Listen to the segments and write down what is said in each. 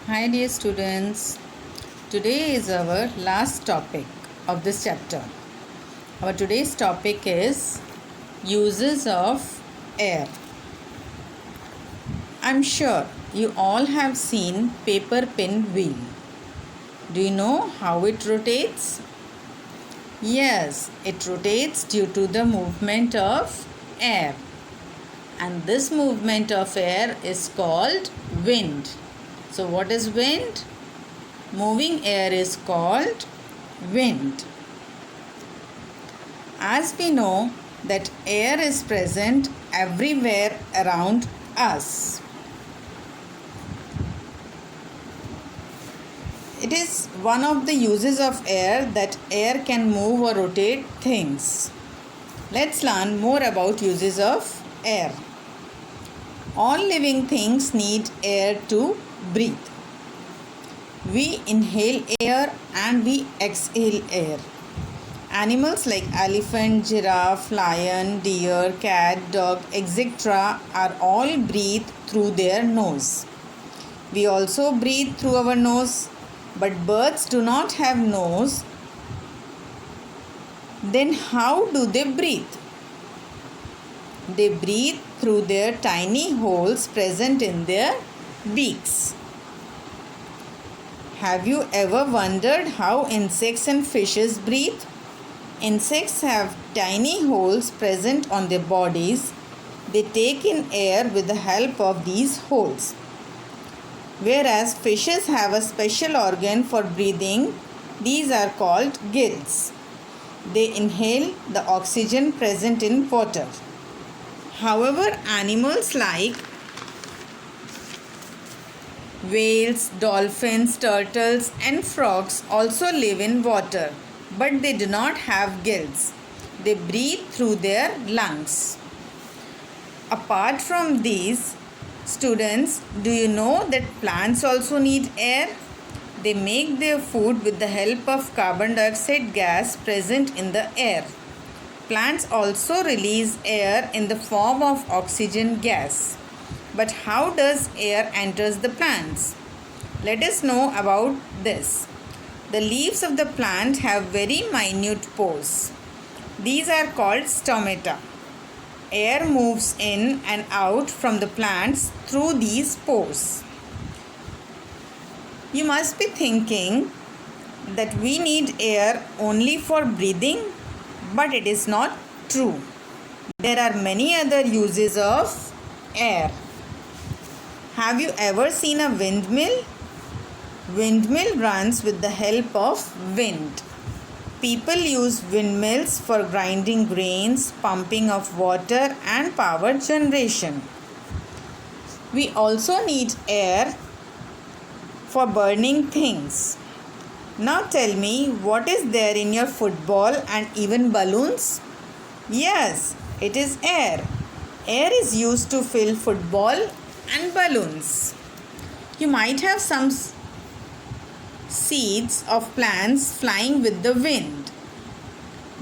Hi dear students, today is our last topic of this chapter. Our today's topic is uses of air. I'm sure you all have seen paper pin wheel. Do you know how it rotates? Yes, it rotates due to the movement of air. And this movement of air is called wind. So what is wind? Moving air is called wind. As we know that air is present everywhere around us. It is one of the uses of air that air can move or rotate things. Let's learn more about uses of air. All living things need air to breathe. We inhale air and we exhale air. Animals like elephant, giraffe, lion, deer, cat, dog, etc. are all breathe through their nose. We also breathe through our nose, but birds do not have nose. Then how do they breathe? They breathe through their tiny holes present in their beaks. Have you ever wondered how insects and fishes breathe? Insects have tiny holes present on their bodies. They take in air with the help of these holes. Whereas fishes have a special organ for breathing. These are called gills. They inhale the oxygen present in water. However, animals like whales, dolphins, turtles and frogs also live in water, but they do not have gills. They breathe through their lungs. Apart from these, students, do you know that plants also need air? They make their food with the help of carbon dioxide gas present in the air. Plants also release air in the form of oxygen gas. But how does air enters the plants? Let us know about this. The leaves of the plant have very minute pores. These are called stomata. Air moves in and out from the plants through these pores. You must be thinking that we need air only for breathing, but it is not true. There are many other uses of air. Have you ever seen a windmill? Windmill runs with the help of wind. People use windmills for grinding grains, pumping of water and power generation. We also need air for burning things. Now tell me, what is there in your football and even balloons? Yes, it is air. Air is used to fill football and balloons. You might have some seeds of plants flying with the wind.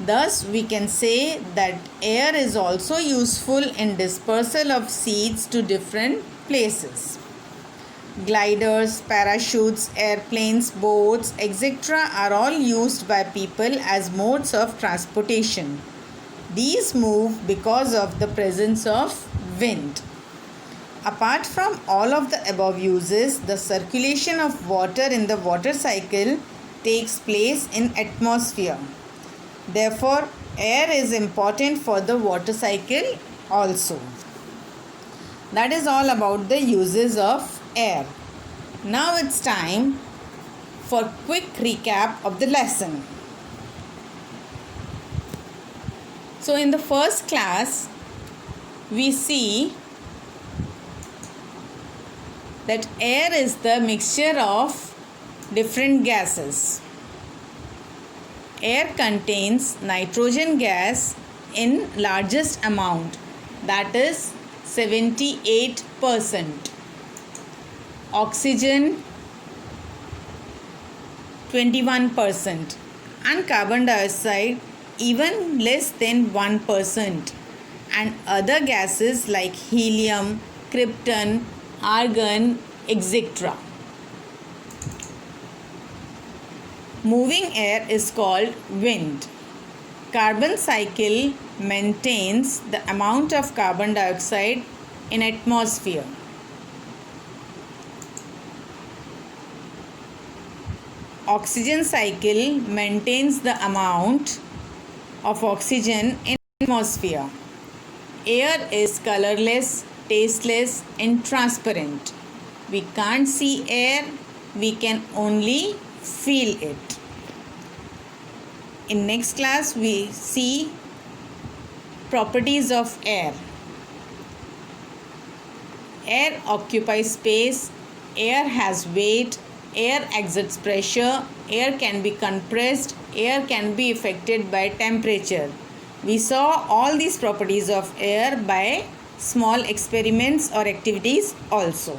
Thus, we can say that air is also useful in dispersal of seeds to different places. Gliders, parachutes, airplanes, boats, etc. are all used by people as modes of transportation. These move because of the presence of wind. Apart from all of the above uses, the circulation of water in the water cycle takes place in atmosphere. Therefore, air is important for the water cycle also. That is all about the uses of air. Now it's time for quick recap of the lesson. So in the first class, we see that air is the mixture of different gases. Air contains nitrogen gas in largest amount, that is 78%. Oxygen 21% and carbon dioxide even less than 1%, and other gases like helium, krypton, argon, etc. Moving air is called wind. Carbon cycle maintains the amount of carbon dioxide in atmosphere. Oxygen cycle maintains the amount of oxygen in atmosphere. Air is colorless, tasteless and transparent. We can't see air, we can only feel it. In next class we see properties of air. Air occupies space, air has weight, air exerts pressure, air can be compressed, air can be affected by temperature. We saw all these properties of air by small experiments or activities also.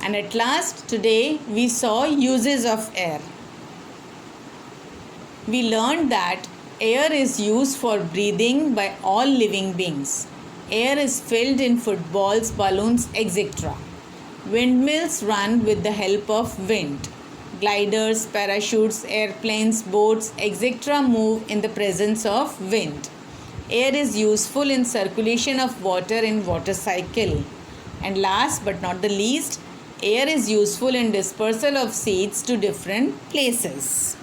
And at last today we saw uses of air. We learned that air is used for breathing by all living beings. Air is filled in footballs, balloons, etc. Windmills run with the help of wind. Gliders, parachutes, airplanes, boats, etc. move in the presence of wind. Air is useful in circulation of water in water cycle. And last but not the least, air is useful in dispersal of seeds to different places.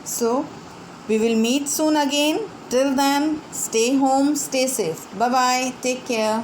So, we will meet soon again. Till then, stay home, stay safe. Bye bye. Take care.